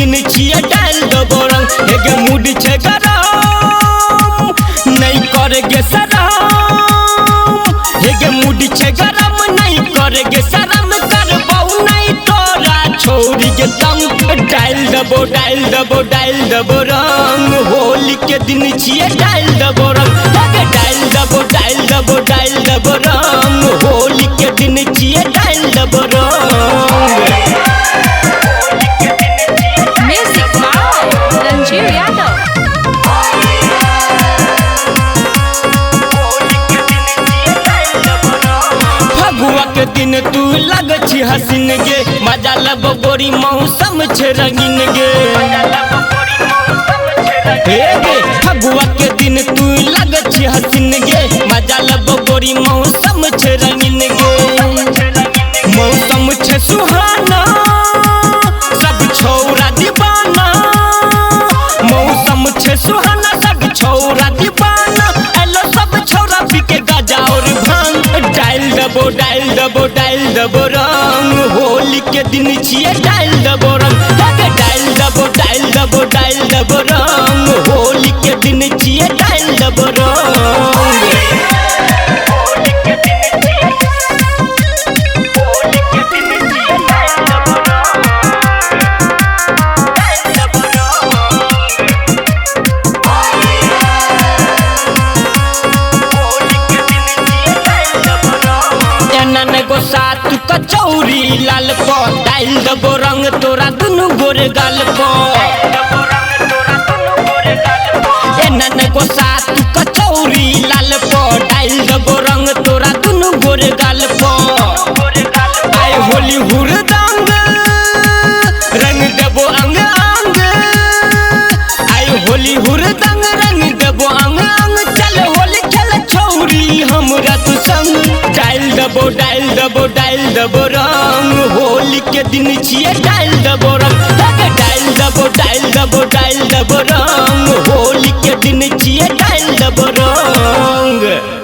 दिन छिए डाल देबो रंग हेगे मूड छे गरम नहीं करेगे शरम हेगे मूड छे गरम नहीं करेगे शरम करबो नहीं तोरा छोड़ी के दम डाल देबो रंग होली के दिन छिए डाल देबो रंग हेगे डाल देबो रंग होली के दिन छिए डाल देबो रंग। के दिन तू लग छी हसीन गे मजा लब गोरी मौसम छे रंगीन गे फगुआ के दिन तू लग छी हसीन गे मजा लब गोरी मौसम छे रंगीन गे मौसम छे सुहाना सब छौरा दीवाना मौसम छे सुहाना सब छौरा दीवाना एलो सब छौरा पीके गजा और भांग डाल देबो रंग होली के दिन छिए डाल देबो रंग डाल देबो रंग होली के दिन छिए डाल देबो रंग। सात कचौरी लाल पो डाल देबो रंग तोरा दुनु गोरे गाल पो सात कचौरी लाल पो डाल देबो रंग तोरा दुनु गोरे गाल पो आय होली हुरदंग रंग देबो अंग अंग आय होली हुरदंग रंग देबो अंग अंग चल होली खेल छौरी हमरा तू संग डाल देबो रंग होली के दिन छिए डाल देबो रंग डाल देबो रंग होली के दिन छिए डाल देबो रंग।